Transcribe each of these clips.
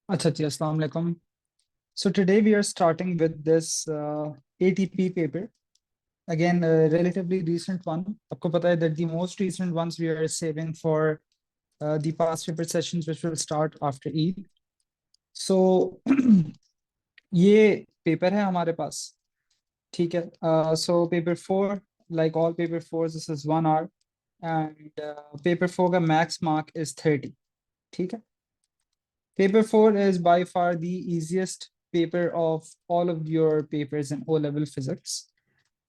अच्छा जी, अस्सलाम वालेकुम. So today we are starting with this ATP paper. Again, a relatively recent one. आपको पता है that the most recent ones we are saving for the past paper sessions which will start after Eid. So ये paper है हमारे पास. ठीक है. So paper 4, like all paper 4s, this is 1 hour and paper 4 का max mark is 30. ठीक है. Paper 4 is by far the easiest paper of all of your papers in O-level physics.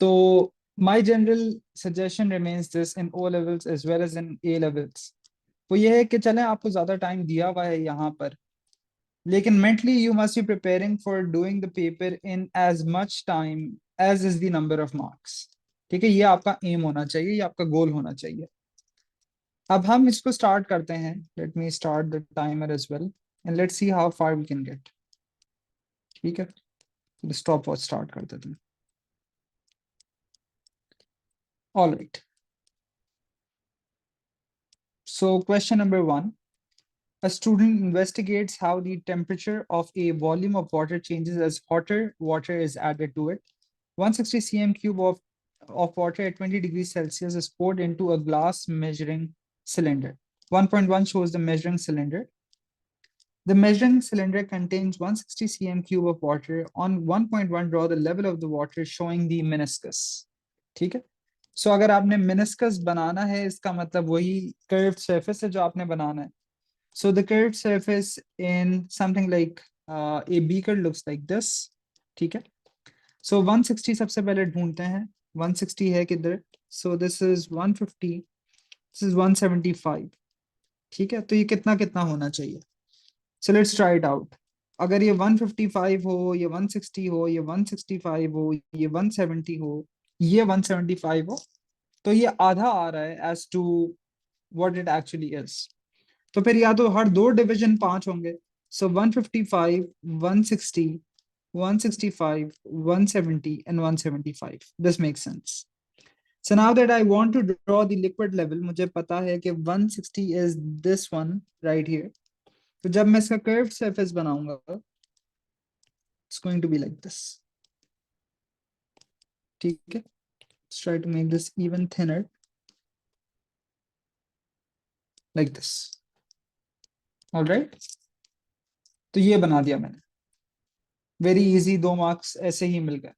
So my general suggestion remains this in O levels as well as in A levels. वो ये है कि चलें आपको ज़्यादा time दिया हुआ है यहाँ पर, लेकिन mentally you must be preparing for doing the paper in as much time as is the number of marks. ठीक है, ये आपका एम होना चाहिए, ये आपका गोल होना चाहिए. अब हम इसको स्टार्ट करते हैं. Let me start the timer as well and let's see how far we can get. ठीक है, स्टॉप वॉच स्टार्ट कर देते हैं. All right. So question number 1. A student investigates how the temperature of a volume of water changes as hotter water is added to it. 160 cm cube of water at 20 degrees Celsius is poured into a glass measuring cylinder. 1.1 shows the measuring cylinder. The measuring cylinder contains 160 cm cube of water. On 1.1, draw the level of the water showing the meniscus. ठीक है. सो अगर आपने meniscus बनाना है, इसका मतलब वही curved surface है जो आपने बनाना है. So the curved surface in something like a beaker looks like this. ठीक है. So 160 सबसे पहले ढूंढते हैं. 160 है किधर? So this is 150. This is 175. ठीक है, तो ये कितना कितना होना चाहिए? So let's try it out. अगर ये 155 हो, ये 160 हो, ये 165 हो, ये 170 हो, ये 175 हो, तो ये आधा आ रहा है as to what it actually is. तो फिर या तो हर दो डिवीजन 5 होंगे. सो 155, 160, 165, 170 and 175. This makes sense. So now that I want to draw the liquid level, मुझे पता है कि 160 is this one right here. तो जब मैं इसका curved surface बनाऊंगा, it's going to be like this. ठीक है. Let's try to make this even thinner, like this. All right. तो ये बना दिया मैंने. Very easy, 2 marks ऐसे ही मिल गए.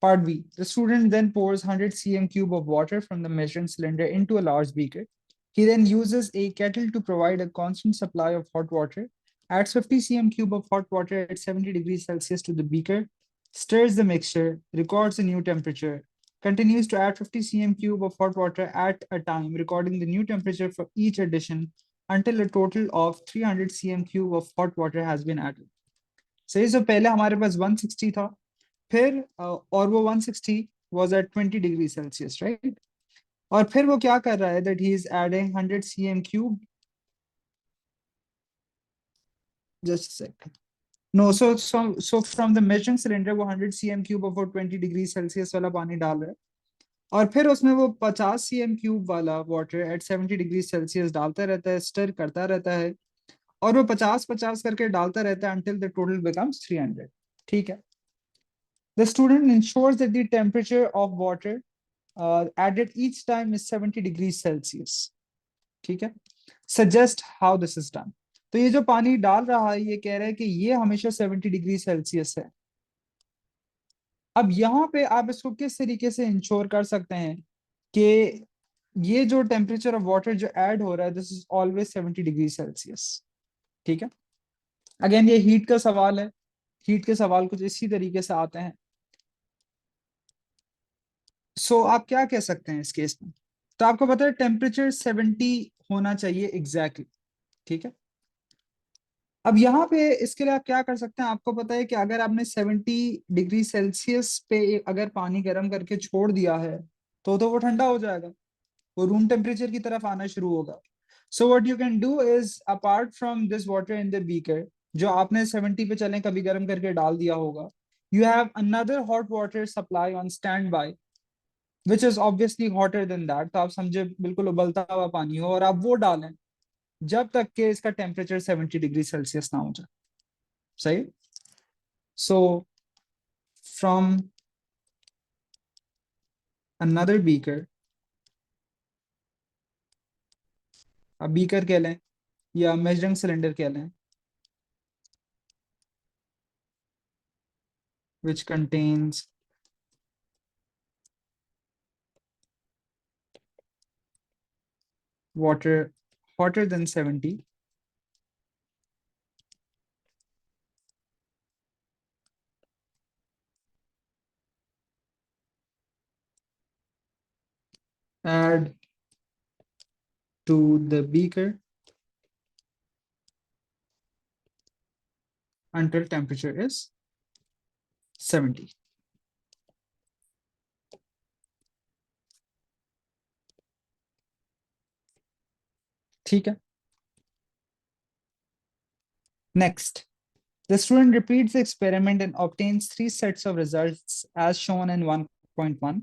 Part B. The student then pours 100 cm cube of water from the measuring cylinder into a large beaker. He then uses a kettle to provide a constant supply of hot water, adds 50 cm cube of hot water at 70 degrees Celsius to the beaker, stirs the mixture, records the new temperature, continues to add 50 cm cube of hot water at a time, recording the new temperature for each addition until a total of 300 cm cube of hot water has been added. सही. So पहले हमारे पास 160 था, फिर और वो 160 was at 20 degree Celsius, right. और फिर वो क्या कर रहा है that he is adding 100 cm cube. Just a second. No, so from the measuring cylinder वो 100 cm cube of 20 degree Celsius वाला पानी डाल रहा है, और फिर उसमें वो 50 cm क्यूब वाला वाटर एट 70 डिग्री सेल्सियस डालता रहता है, स्टर करता रहता है, और वो 50-50 करके डालता रहता है until the total becomes 300. ठीक है. The student ensures that the temperature of water added each time is 70 degrees Celsius. ठीक है. Suggest how this is done. तो ये जो पानी डाल रहा है, ये कह रहा है कि ये हमेशा 70 डिग्री सेल्सियस है. अब यहाँ पे आप इसको किस तरीके से इंश्योर कर सकते हैं कि ये जो टेम्परेचर ऑफ वाटर जो ऐड हो रहा है, this is always 70 degree Celsius. ठीक है. अगेन ये हीट का सवाल है. हीट के सवाल कुछ इसी तरीके से आते हैं. सो आप क्या कह सकते हैं इस केस में? तो आपको पता है टेम्परेचर 70 होना चाहिए एग्जैक्टली. ठीक है. अब यहाँ पे इसके लिए आप क्या कर सकते हैं? आपको पता है कि अगर आपने 70 डिग्री सेल्सियस पे अगर पानी गर्म करके छोड़ दिया है, तो वो ठंडा हो जाएगा, वो रूम टेम्परेचर की तरफ आना शुरू होगा. So what you can do is, apart from this water in the beaker जो आपने 70 पे चलें कभी गर्म करके डाल दिया होगा, you have another hot water supply on stand by which is obviously hotter then that. तो आप समझे बिल्कुल उबलता हुआ पानी हो और आप वो डालें. जब तक के इसका टेम्परेचर 70 डिग्री सेल्सियस ना हो जाए। सही। सो फ्रॉम अनदर बीकर, अब बीकर कह लें या मेजरिंग सिलेंडर कह लें, which contains water hotter than 70, add to the beaker until temperature is 70. ठीक है। Next, the student repeats the experiment and obtains three sets of results as shown in 1.1.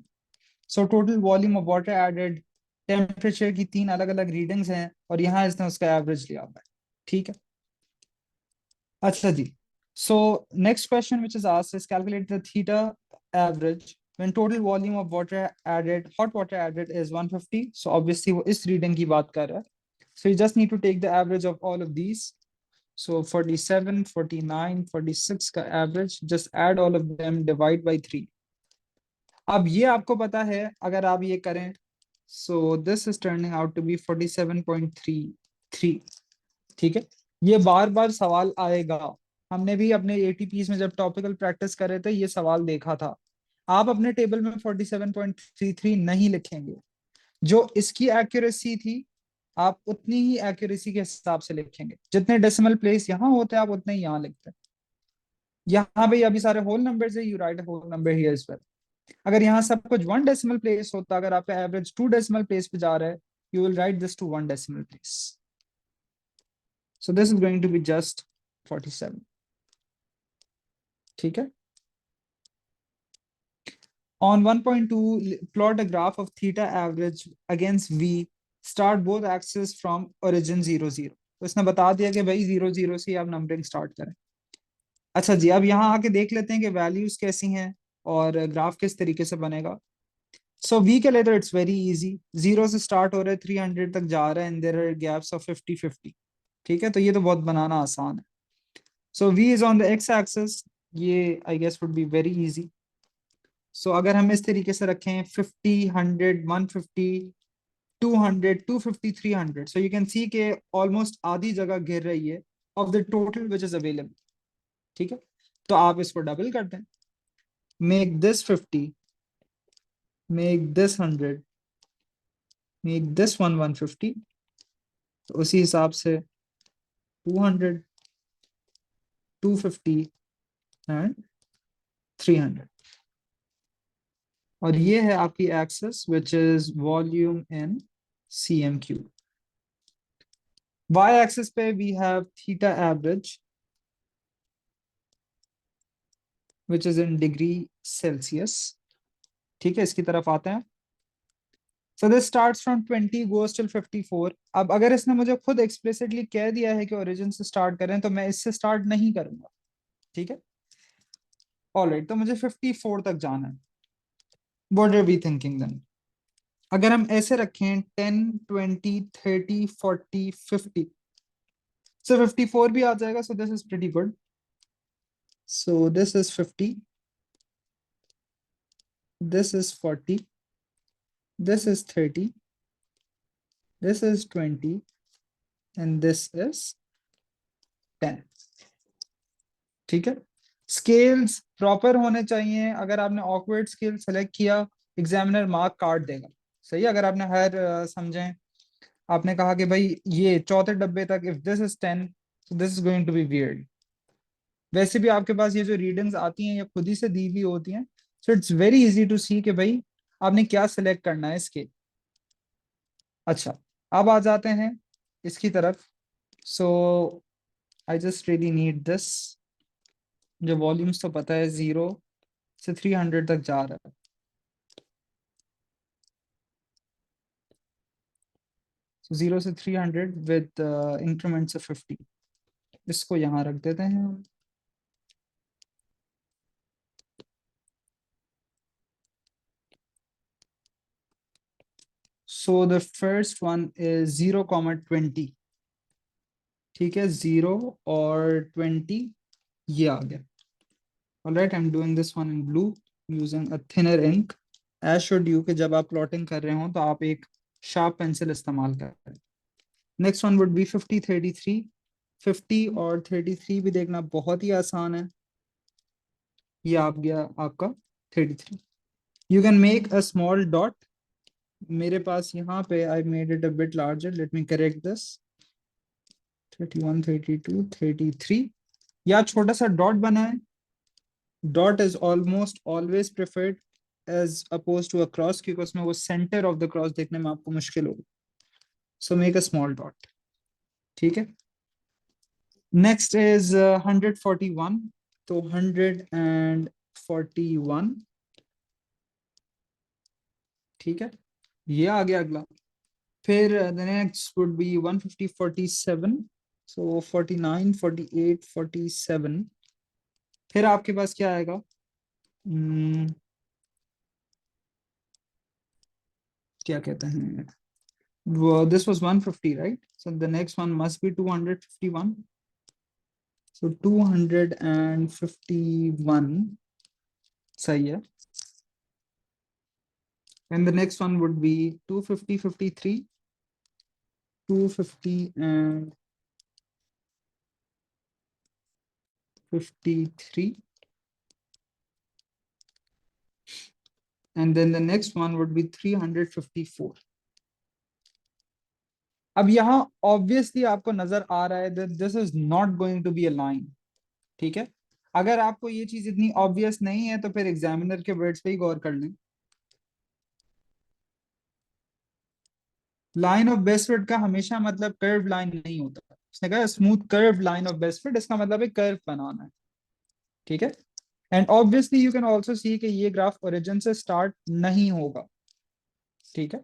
So total volume of water added, temperature की तीन अलग अलग readings हैं और यहाँ इसने उसका एवरेज लिया हुआ है। ठीक है। अच्छा जी। So next question which is asked is calculate the theta average when total volume of water added, hot water added is 150. So obviously वो इस रीडिंग की बात कर रहा है। So you just need to take the average of all of these. So 47, 49, 46 का average, just add all of them, divide by 3. अब ये आपको पता है अगर आप ये करें, so this is turning out to be 47.33. ठीक है। ये बार बार सवाल आएगा। हमने भी अपने एटीपीज में जब टॉपिकल प्रैक्टिस कर रहे थे ये सवाल देखा था। आप अपने टेबल में 47.33 नहीं लिखेंगे, जो इसकी एक्यूरेसी थी आप उतनी ही एक्यूरेसी के हिसाब से लिखेंगे। जितने डेसिमल प्लेस यहाँ होते हैं आप उतने ही यहाँ लिखते हैं। यहाँ पे अभी सारे होल नंबर्स है, you write whole number here as well. अगर यहाँ सब कुछ 1 डेसिमल प्लेस होता, अगर आपका एवरेज 2 डेसिमल प्लेस पे जा रहा है, you will write this to 1 decimal place. So this is going to be just 47। ठीक है। On 1.2, plot a graph of theta average against V. Start both axes from origin 0, 0. तो इसने बता दिया कि भाई 0, 0 से आप नंबरिंग स्टार्ट करें। अच्छा जी, अब यहाँ आके देख लेते हैं कि वैल्यूज कैसी हैं और ग्राफ किस तरीके से बनेगा। सो वी के लिए तो इट्स वेरी इजी। 0 से स्टार्ट हो रहा है, 300 तक जा रहा है and there are gaps of 50-50। ठीक है, तो ये तो बहुत बनाना आसान है। So we is on the x axis, ये I guess would be very easy. So अगर हम इस तरीके से रखें 50, 100, 150, 200, 250, 300, सो यू कैन सी के ऑलमोस्ट आधी जगह घेर रही है of the total which is available. ठीक है, तो आप इसको डबल कर दें, make this 50, make this 100, make this one 150, तो उसी हिसाब से 200, 250 एंड 300। और ये है आपकी axes which is volume in cm cube. y axis पे we have theta average which is in degree Celsius. ठीक है, इसकी तरफ आते हैं। So this starts from 20 goes till 54। अब अगर इसने मुझे खुद एक्सप्लिसिटली कह दिया है कि ओरिजिन से स्टार्ट करें तो मैं इससे स्टार्ट नहीं करूंगा। ठीक है, ऑलराइट, तो मुझे 54 तक जाना है। What are we thinking then? अगर हम ऐसे रखें 10, 20, 30, 40, 50, सो 54 भी आ जाएगा। सो this is pretty good. So this is 50, this is 40, this is 30, this is 20 and this is 10। ठीक है, स्केल्स प्रॉपर होने चाहिए। अगर आपने ऑकवर्ड स्केल सेलेक्ट किया, एग्जामिनर मार्क काट देगा। सही है, अगर आपने हर समझें, आपने कहा कि भाई ये चौथे डब्बे तक if this is 10, so this is going to be weird। वैसे भी आपके पास ये जो रीडिंग्स आती हैं ये खुद ही से दी हुई होती हैं, so it's very easy to see कि भाई आपने क्या सिलेक्ट करना है इसके। अच्छा, अब आ जाते हैं इसकी तरफ। So I just really need this. जो वॉल्यूम्स तो पता है 0 से 300 तक जा रहा है। 0 से 300 विद इंक्रीमेंट्स ऑफ 50। इसको यहाँ रख देते हैं हम। So the first one is 0,20। ठीक है, 0 और 20 ये आ गया। Alright, I am doing this one in blue using a thinner ink. As should you कि जब आप प्लॉटिंग कर रहे हो तो आप एक शार्प पेंसिल इस्तेमाल करें। Next one would be 50 33। 50 और 33 भी देखना बहुत ही आसान है। ये आप गया आपका 33। You can make a small dot. मेरे पास यहाँ पे I made it a bit larger, let me correct this. 31 32 33 या छोटा सा डॉट बनाए। Dot is almost always preferred as opposed to a cross, क्योंकि उसमें वो सेंटर ऑफ द क्रॉस देखने में आपको मुश्किल होगी। So make a small dot. ठीक है, नेक्स्ट इज 141। तो 141। ठीक है, ये आ गया अगला। फिर द नेक्स्ट वुड बी 150 47। सो 49 48 47। फिर आपके पास क्या आएगा? क्या कहते हैं, this was 150, right? So the next one must be 251. So 251 सही है। And the next one would be 250 53, 250 and 53. And then the next one would be 354. अब यहाँ ऑब्वियसली आपको नजर आ रहा है that this is not going to be a line। ठीक है, अगर आपको ये चीज इतनी ऑब्वियस नहीं है तो फिर एग्जामिनर के वर्ड्स पे ही गौर कर लें। लाइन ऑफ बेस्ट फिट का हमेशा मतलब कर्व लाइन नहीं होता। उसने कहा smooth curve line of best fit, इसका मतलब है कर्व बनाना है। ठीक है, and obviously you can also see कि ये ग्राफ ओरिजिन से स्टार्ट नहीं होगा। ठीक है,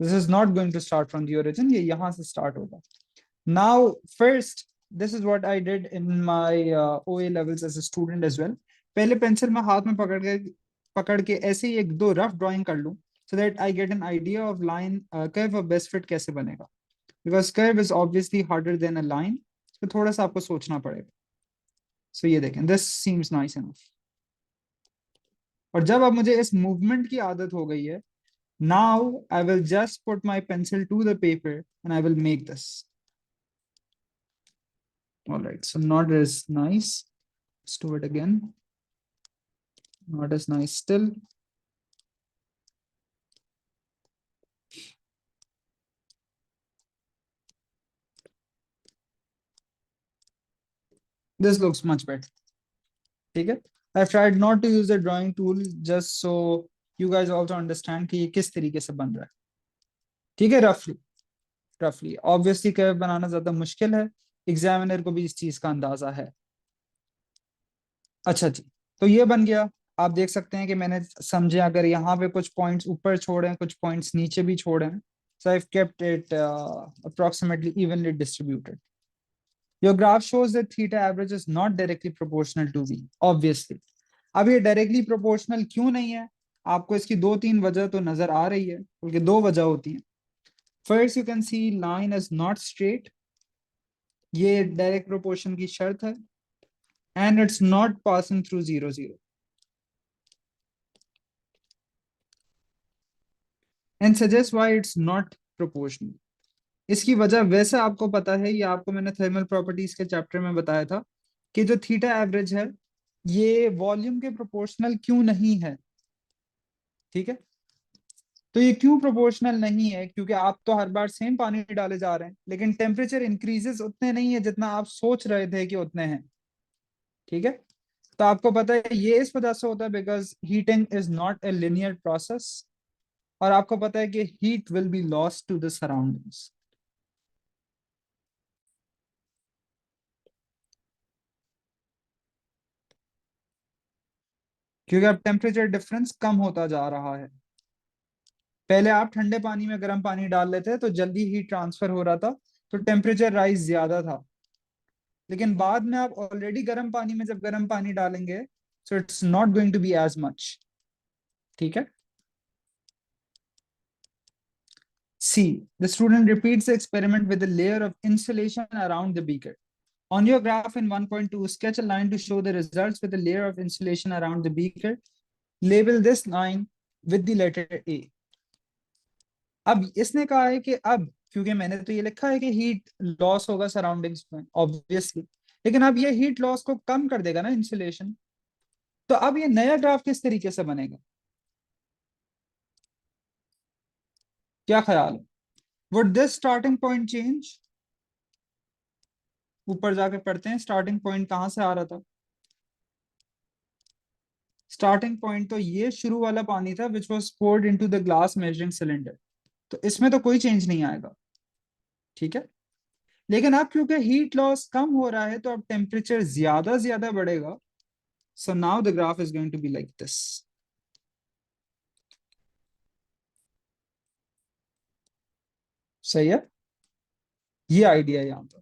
this is not going to start from the origin, ये यहां से स्टार्ट होगा। Now first this is what I did in my O levels as a student as well. पहले पेंसिल में हाथ में पकड़ के ऐसे ही एक दो रफ ड्राइंग कर लूं, so that I get an idea of line curve of best fit कैसे बनेगा। Because curve is obviously harder than a line, तो थोड़ा सा आपको सोचना पड़ेगा। सो ये देखें, दिस सीम्स नाइस इनफ। और जब अब मुझे इस मूवमेंट की आदत हो गई है, now I will just put my pencil to the paper and I will make this. Alright, so not as nice. Let's do it again. Not as nice still. This looks much better. ठीक है, I've tried not to use the drawing tool just so you guys also understand कि ये किस तरीके से बन रहा है। ठीक है, रफली ऑब्वियसली कर्व बनाना ज्यादा मुश्किल है, एग्जामिनर को भी इस चीज का अंदाजा है। अच्छा जी, तो ये बन गया। आप देख सकते हैं कि मैंने समझे, अगर यहाँ पे कुछ पॉइंट्स ऊपर छोड़े हैं, कुछ पॉइंट्स नीचे भी छोड़े हैं, so I kept it approximately evenly distributed. Your graph shows that theta average is not directly proportional to V, obviously. अब ये डायरेक्टली प्रोपोर्शनल क्यों नहीं है? आपको इसकी दो तीन वजह तो नजर आ रही है, बल्कि दो वजह होती है। First, you can see line is not straight, ये डायरेक्ट प्रोपोर्शन की शर्त है। And it's not passing through 0 0 and suggest why it's not proportional. इसकी वजह वैसे आपको पता है, ये आपको मैंने थर्मल प्रॉपर्टीज के चैप्टर में बताया था कि जो थीटा एवरेज है ये वॉल्यूम के प्रोपोर्शनल क्यों नहीं है। ठीक है, तो ये क्यों प्रोपोर्शनल नहीं है? क्योंकि आप तो हर बार सेम पानी डाले जा रहे हैं, लेकिन टेम्परेचर इंक्रीजेस उतने नहीं है जितना आप सोच रहे थे कि उतने हैं। ठीक है, तो आपको पता है ये इस वजह से होता है because heating is not a linear process, और आपको पता है कि heat will be lost to the surroundings. क्योंकि अब टेम्परेचर डिफरेंस कम होता जा रहा है। पहले आप ठंडे पानी में गर्म पानी डाल लेते तो जल्दी हीट ट्रांसफर हो रहा था, तो टेम्परेचर राइज ज्यादा था। लेकिन बाद में आप ऑलरेडी गर्म पानी में जब गर्म पानी डालेंगे, so it's not going to be as much. ठीक है। C. The student repeats the experiment with a layer of insulation around the beaker. On your graph in 1.2, sketch a line to show the results with a layer of insulation around the beaker. Label this line with the letter A. अब इसने कहा है कि अब, क्योंकि मैंने तो ये लिखा है कि हीट लॉस होगा सराउंडिंग्स में ऑब्वियसली, लेकिन अब ये हीट लॉस को कम कर देगा ना इंसुलेशन। तो अब ये नया ग्राफ किस तरीके से बनेगा, क्या ख्याल है? Would this starting point change? ऊपर जाके पढ़ते हैं स्टार्टिंग पॉइंट कहां से आ रहा था। स्टार्टिंग पॉइंट तो ये शुरू वाला पानी था which was poured into the glass measuring cylinder, तो इसमें तो कोई चेंज नहीं आएगा। ठीक है। लेकिन अब क्योंकि हीट लॉस कम हो रहा है तो अब टेम्परेचर ज्यादा ज्यादा बढ़ेगा। So now the graph is going to be like this. सही है, ये आइडिया है यहाँ पर।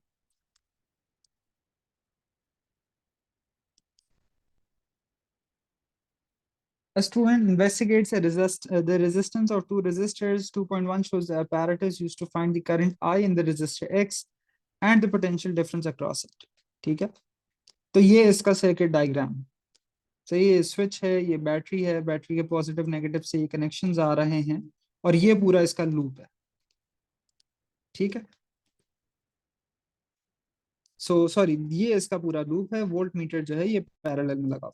A student investigates the resistance of two resistors. 2.1 shows the apparatus used to find the current I in the resistor X and the potential difference across it. ठीक है। तो ये इसका सर्किट डायग्राम। तो ये स्विच है, ये बैटरी है, बैटरी के पॉजिटिव नेगेटिव से ये कनेक्शंस आ रहे हैं, और ये पूरा इसका लूप है। ठीक है। सॉरी, ये इसका पूरा लूप है। वोल्ट मीटर जो है ये पैरेलल में लगा।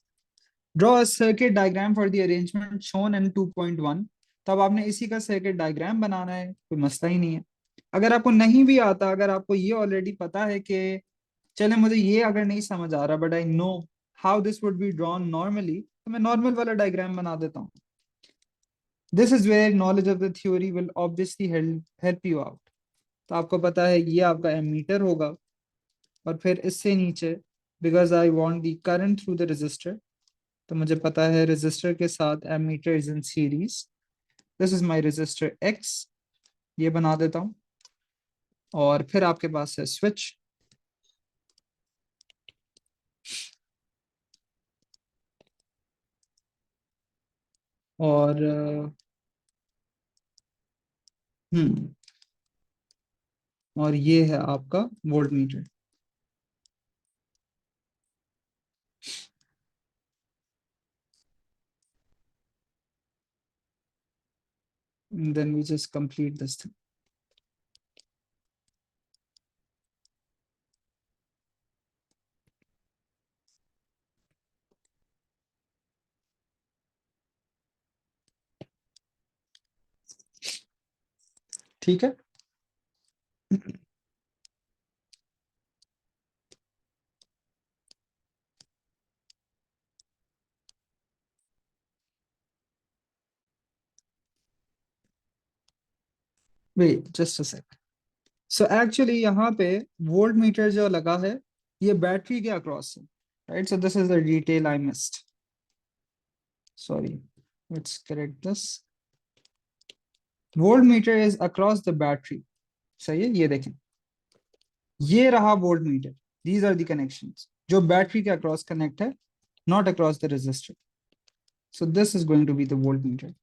Draw a circuit diagram for the arrangement shown in 2.1। तब आपने इसी का सर्किट डायग्राम बनाना है, कोई मसला ही नहीं है। अगर आपको नहीं भी आता, अगर आपको ये ऑलरेडी पता है कि चले मुझे ये अगर नहीं समझ आ रहा but I know how this would be drawn normally, तो मैं नॉर्मल वाला डायग्राम बना देता हूँ। This is where knowledge of the theory will obviously help you out. तो आपको पता है ये आपका एमीटर होगा, और फिर इससे नीचे, because I want the current through the resistor, तो मुझे पता है रेजिस्टर के साथ ammeter is in series. This is my resistor X, ये बना देता हूँ। और फिर आपके पास है स्विच, और हम्म और ये है आपका voltmeter. Then we just complete this thing. ठीक है। Wait just a second. So actually यहाँ पे वोल्ट मीटर जो लगा है ये बैटरी के अक्रॉस है, right? So this is the detail I missed, sorry. Let's correct this. Voltmeter is across the battery. सही है, ये देखें, ये रहा voltmeter. These are the connections जो बैटरी के अक्रॉस कनेक्ट है, not across the resistor. So this is going to be the voltmeter.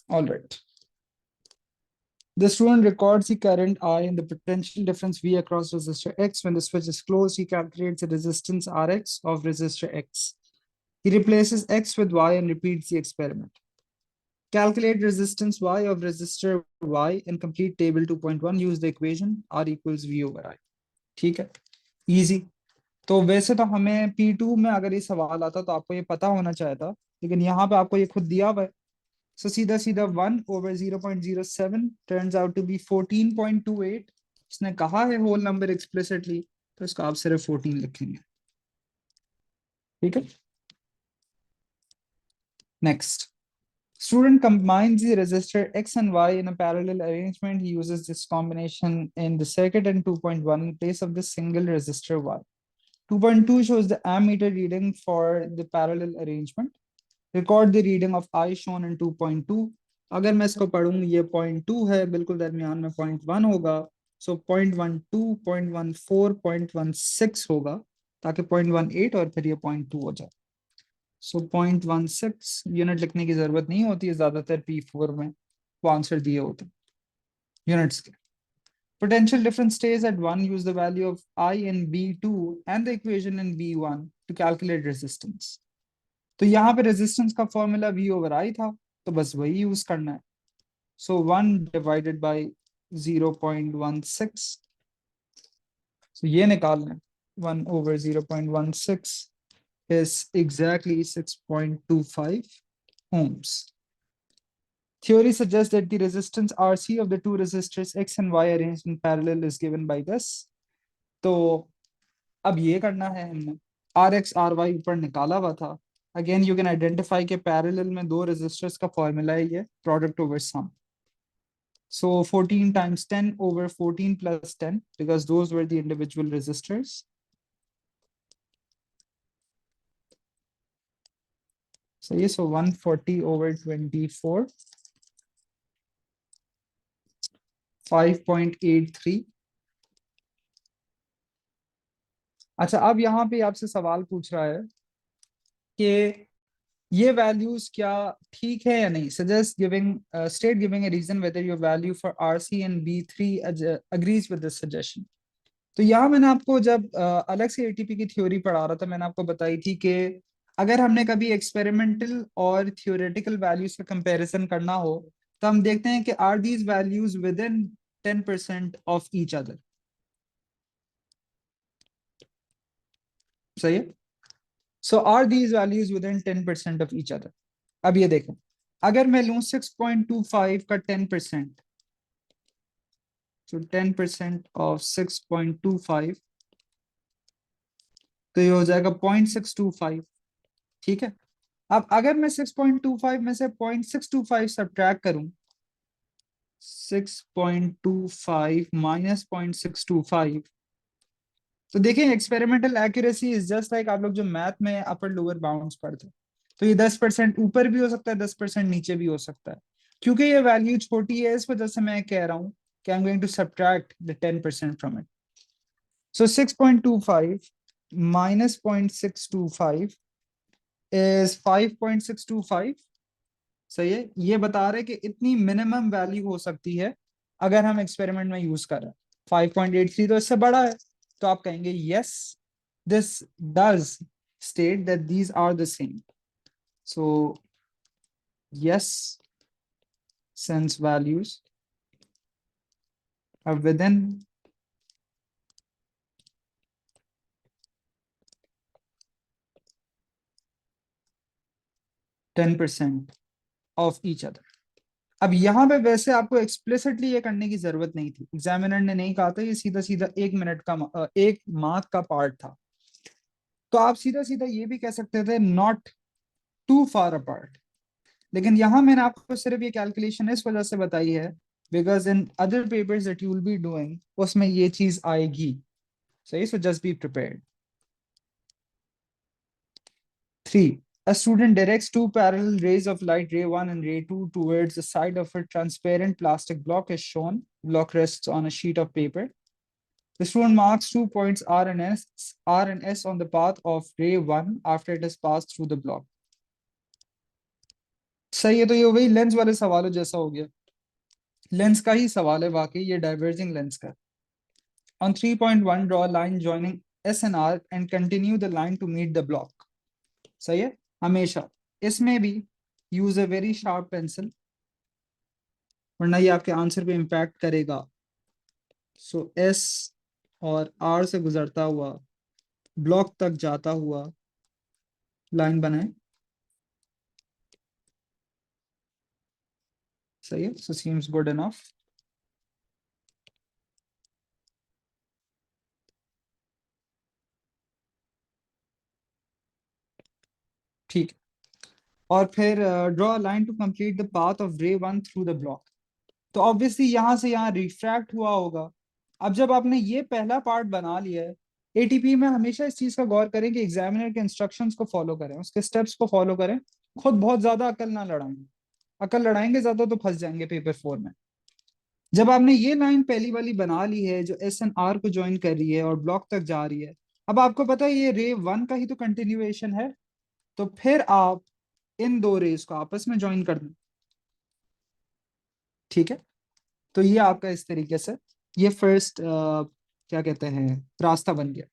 All right. The student records the current I and the potential difference V across resistor X. When the switch is closed, he calculates the resistance Rx of resistor X. He replaces X with Y and repeats the experiment. Calculate resistance Y of resistor Y in complete table 2.1. Use the equation R equals V over I. ठीक है, easy. तो वैसे तो हमें P2 में अगर ये सवाल आता तो आपको ये पता होना चाहिए था, लेकिन यहाँ पे आपको ये खुद दिया हुआ है। So सीधा सीधा 1/0.07 turns out to be 14.28। इसने कहा है होल नंबर एक्सप्लिसिटली, तो इसको आप सिर्फ 14 लिखेंगे। ठीक है। Next, Student combines the resistor X and Y in a parallel arrangement. He uses this combination in the circuit and 2.1 in place of the single resistor Y. 2.2 shows the ammeter reading for the parallel arrangement. Record the reading of I shown in 2.2. अगर मैं इसको पढ़ूं ये 0.2 है, बिल्कुल दरमियान में 0.1 होगा, सो 0.12, 0.14, 0.16 होगा, ताकि 0.18 और फिर ये 0.2 हो जाए. सो 0.16 यूनिट लिखने की जरूरत नहीं होती है ज्यादातर P4 में, वो आंसर दिए होते हैं यूनिट्स के. Potential difference stays at 1. Use the value of I in B2 and the equation in B1 to calculate resistance. तो यहाँ पे रेजिस्टेंस का फॉर्मूला V ओवर I था, तो बस वही यूज करना है. सो 1 डिवाइडेड बाई 0.16, so ये निकालना है. 1 over 0.16 is exactly 6.25 ohms. Theory suggests that the resistance RC of the two resistors X and Y arranged in parallel is given by this. तो अब ये करना है हमने. आर एक्स आर वाई ऊपर निकाला हुआ था. अगेन यू कैन आइडेंटिफाई के पैरेलल में दो रेजिस्टर्स का फॉर्मूला है ये product over sum. So 14 times 10 over 14 plus 10 because those were the individual resistors. So 140 over 24, 5.83. अच्छा, अब यहाँ पे आपसे सवाल पूछ रहा है कि ये वैल्यूज क्या ठीक है या नहीं. Suggest giving state giving a reason whether your value for RC and B3 agrees with this suggestion. तो यहाँ मैंने आपको जब अलग से एटीपी की थ्योरी पढ़ा रहा था, मैंने आपको बताई थी कि अगर हमने कभी एक्सपेरिमेंटल और थियोरेटिकल वैल्यूज का कंपैरिजन करना हो तो हम देखते हैं कि are these values within 10% of each other. सही है. So are these values within 10% of each other. अब ये देखें, अगर मैं लूं 6.25 का 10%, तो 10% ऑफ 6.25, तो ये हो जाएगा 0.625. ठीक है. अब अगर मैं 6.25 में से 0.625 सब्ट्रैक्ट करूं, 6.25 माइनस 0.625, तो देखें experimental accuracy is just like आप लोग जो मैथ में अपर लोअर बाउंड्स पढ़ते हैं. तो ये 10% ऊपर भी हो सकता है, 10% नीचे भी हो सकता है. क्योंकि ये वैल्यू छोटी है इस वजह से मैं कह रहा हूं कि I am going to subtract the 10% from it. So 6.25 minus 0.625 is 5.625. सही है. ये बता रहे कि इतनी मिनिमम वैल्यू हो सकती है अगर हम एक्सपेरिमेंट में यूज कर रहे हैं. 5.83 तो इससे बड़ा है, तो आप कहेंगे yes this does state that these are the same. So yes, since values are within 10% of each other. अब यहाँ पे वैसे आपको एक्सप्लिसिटली ये करने की जरूरत नहीं थी, एग्जामिनर ने नहीं कहा था, ये सीधा सीधा 1 मिनट का 1 मार्क का पार्ट था. तो आप सीधा सीधा ये भी कह सकते थे नॉट टू फार अपार्ट. लेकिन यहाँ मैंने आपको सिर्फ ये कैलकुलेशन इस वजह से बताई है because in other papers that you will be doing उसमें ये चीज आएगी. सही. So just be prepared. 3. A student directs two parallel rays of light, ray 1 and ray 2, towards the side of a transparent plastic block as shown. Block rests on a sheet of paper. The student marks 2 points R and S on the path of ray 1 after it has passed through the block. सही है. तो ये वही lens वाले सवालों जैसा हो गया. लेंस का ही सवाल है वाकई, ये डाइवर्जिंग लेंस का. On 3.1 draw a line joining S and R and continue the line to meet the block. सही है. हमेशा इसमें भी use a very sharp pencil, वरना ये आपके आंसर पे इंपैक्ट करेगा. सो एस और आर से गुजरता हुआ ब्लॉक तक जाता हुआ लाइन बनाए. सही है. So seems good enough. ठीक है. और फिर draw line to complete the path of ray one through the block. तो ऑब्वियसली यहाँ से यहाँ रिफ्रैक्ट हुआ होगा। अब जब आपने ये पहला पार्ट बना लिया है, एटीपी में हमेशा इस चीज का गौर करें कि एग्जामिनर के इंस्ट्रक्शंस को फॉलो करें, उसके स्टेप्स को फॉलो करें। खुद बहुत ज्यादा अकल ना लड़ाएं। अकल लड़ाएंगे ज्यादा तो फंस जाएंगे पेपर 4 में। जब आपने ये लाइन पहली वाली बना ली है जो एस एन आर को ज्वाइन कर रही है और ब्लॉक तक जा रही है, अब आपको पता है ये रे वन का ही तो कंटिन्यूएशन है। तो फिर आप इन दो रेस को आपस में ज्वाइन कर दें। ठीक है। तो ये आपका इस तरीके से ये फर्स्ट क्या कहते हैं रास्ता बन गया।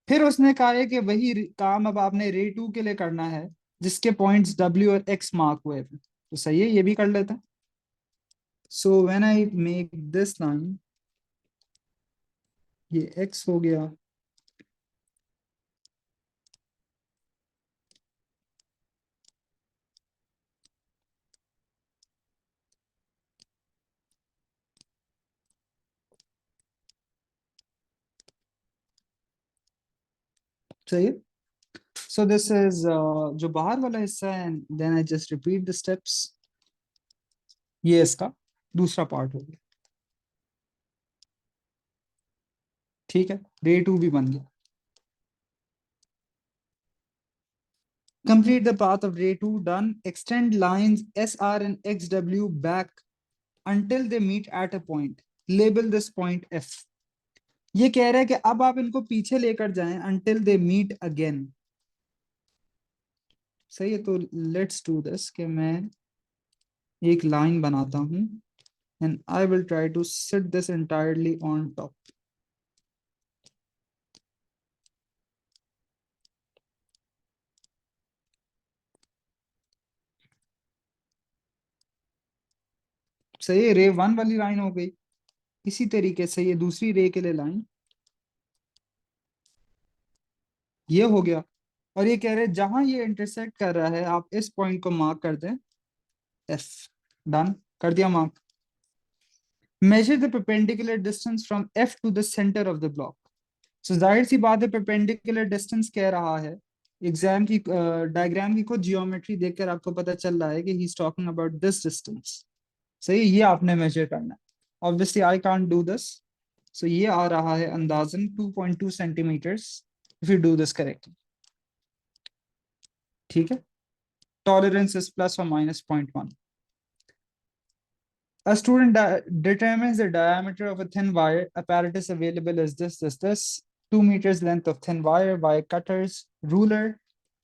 फिर उसने कहा है कि वही काम अब आपने रे टू के लिए करना है जिसके पॉइंट्स डब्ल्यू और एक्स मार्क हुए थे। तो सही है, ये भी कर लेते हैं। So when I make this line, ये एक्स हो गया। सही है। सो दिस इज जो बाहर वाला हिस्सा है, then I just repeat the steps. ये इसका दूसरा पार्ट हो गया। ठीक है, रे टू भी बन गया। Complete the path of ray 2 done. Extend lines SR and XW back until they meet at a point. Label this point F. ये कह रहा है कि अब आप इनको पीछे लेकर जाएं until they meet again. सही है। तो let's do this कि मैं एक लाइन बनाता हूं and I will try to sit this entirely on top. सही है, रे वन वाली लाइन हो गई। इसी तरीके से ये दूसरी रे के लिए लाइन ये हो गया। और ये कह रहे हैं जहां ये इंटरसेक्ट कर रहा है आप इस पॉइंट को मार्क कर दें एफ। डन कर दिया mark. Measure the perpendicular distance from F to the centre of the block. So जाहिर सी बात है परपेंडिकुलर डिस्टेंस कह रहा है। एग्जाम की डायग्राम की खुद जियोमेट्री देखकर आपको पता चल रहा है कि he is talking about this distance. सही, ये आपने मेजर करना है। Obviously I can't do this. So ये आ रहा है अंदाजन 2.2 centimetres if you do this correctly. ठीक है। टॉलरेंस इज प्लस और minus 0.1। A student determines the diameter of a thin wire. Apparatus available is this. 2 meters length of thin wire cutters, ruler.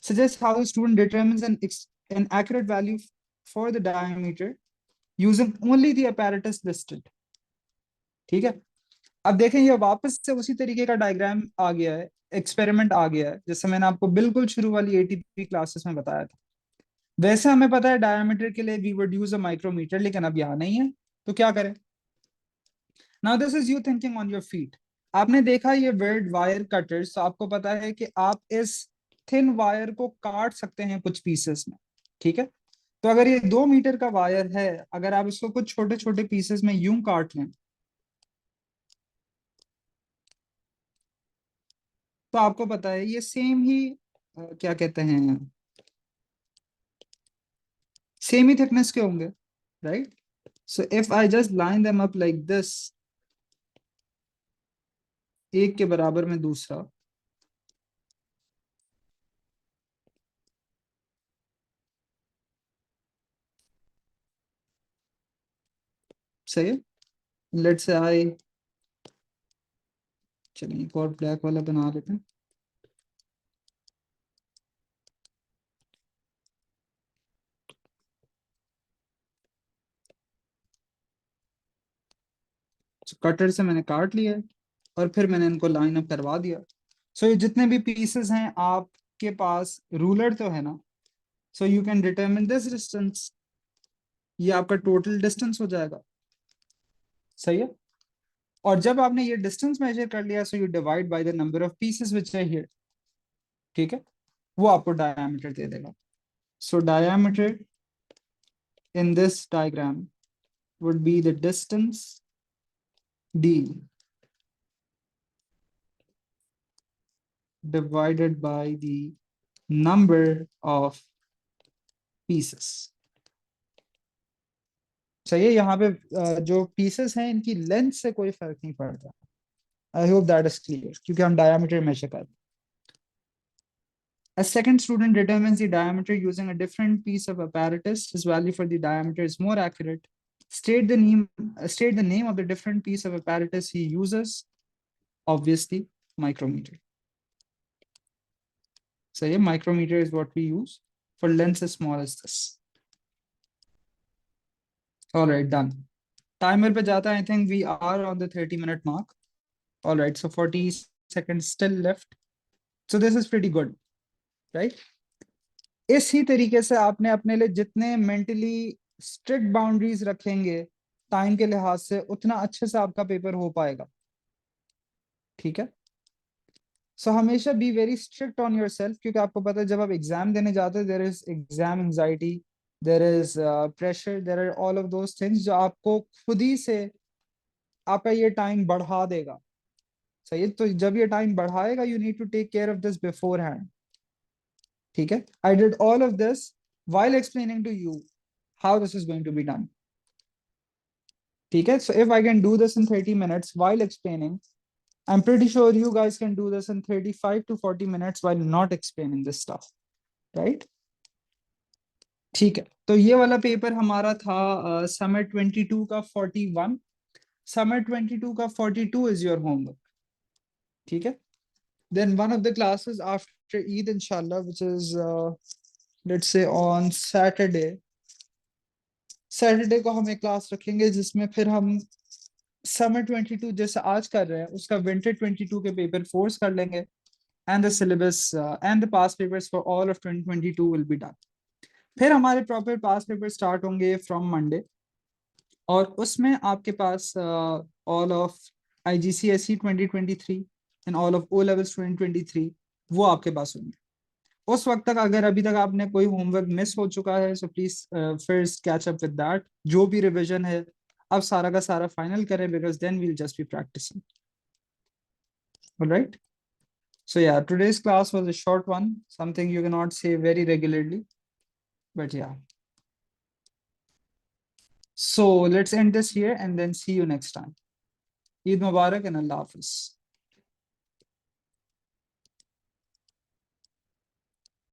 Suggests how the student determines an accurate value for the diameter using only the apparatus listed. ठीक है। अब देखें ये वापस से उसी तरीके का डायग्राम आ गया है, एक्सपेरिमेंट आ गया है जैसे मैंने आपको बिल्कुल शुरू वाली एटीपी क्लासेस में बताया था। वैसे हमें पता है डायमीटर के लिए we would use a micrometer, लेकिन अब यहाँ नहीं है। तो क्या करें। Now this is you thinking on your feet. आपने देखा ये वर्ड वायर कटर्स, तो आपको पता है कि आप इस थिन वायर को काट सकते हैं कुछ पीसेस में। ठीक है। तो अगर ये 2 मीटर का वायर है, अगर आप इसको कुछ छोटे छोटे पीसेस में यूं काट लें, तो आपको पता है ये सेम ही क्या कहते हैं, सेम ही थिकनेस के होंगे, right. So if I just line them up like this, एक के बराबर में दूसरा। सही है। लेट्स से आई, चलिए एक और ब्लैक वाला बना लेते हैं। कटर से मैंने काट लिया है और फिर मैंने इनको लाइन अप करवा दिया। सो ये जितने भी पीसेस हैं आपके पास रूलर तो है ना। So you can determine this distance. ये आपका टोटल डिस्टेंस हो जाएगा। सही है। और जब आपने ये डिस्टेंस मेजर कर लिया, so you divide by the number of pieces which are here. ठीक है। वो आपको डायमीटर दे देगा। So diameter in this diagram would be the distance d divided by the number of pieces. सही है, यहाँ पे जो pieces हैं इनकी लेंथ से कोई फर्क नहीं पड़ता. I hope that is clear, क्योंकि हम डायमीटर मेजर कर रहे हैं. A second student determines the diameter using a different piece of apparatus. His value for the diameter is more accurate. State the name of the different piece of apparatus he uses. Obviously, micrometer. So yeah, micrometer is what we use for lens as small as this. All right, done. Timer pe jata, I think we are on the 30-minute mark. All right, so 40 seconds still left. So this is pretty good, right? इसी तरीके से आपने अपने लिए जितने mentally strict boundaries रखेंगे time के लिहाज से, उतना अच्छे से आपका पेपर हो पाएगा. ठीक है. सो हमेशा be very strict on your self, क्योंकि आपको पता है जब आप एग्जाम देने जाते हैं there is exam anxiety, there is pressure, there are all of those things जो आपको खुद ही से आपका ये टाइम बढ़ा देगा. सही है. तो जब ये टाइम बढ़ाएगा you need to take care of this beforehand. ठीक है. I did all of this while explaining to you how this is going to be done. ठीक है. So if I can do this in 30 minutes while explaining, I'm pretty sure you guys can do this in 35 to 40 minutes while not explaining this stuff. Right? ठीक है. तो ये वाला paper हमारा था summer 22 का 41. समर 22 का 42 is your homework. ठीक है. Then one of the classes after Eid, inshallah, which is let's say on Saturday को हम एक क्लास रखेंगे जिसमें फिर हम समर 22 जैसे आज कर रहे हैं उसका विंटर 22 के पेपर फोर्स कर लेंगे, and the syllabus and the past papers for all of 2022 will be done. फिर हमारे प्रॉपर पास पेपर स्टार्ट होंगे फ्रॉम मंडे, और उसमें आपके पास all of IGCSE 2023 and all of O levels 2023 वो आपके पास होंगे. उस वक्त तक अगर अभी तक आपने कोई होमवर्क मिस हो चुका है so please first catch up with that. जो भी रिवीजन है अब सारा का सारा फाइनल करें, because then we'll just be practising. Alright. So yeah, today's class was a short one, something you cannot say very regularly, but yeah. So let's end this here and then see you next time. Eid Mubarak and Allah Hafiz.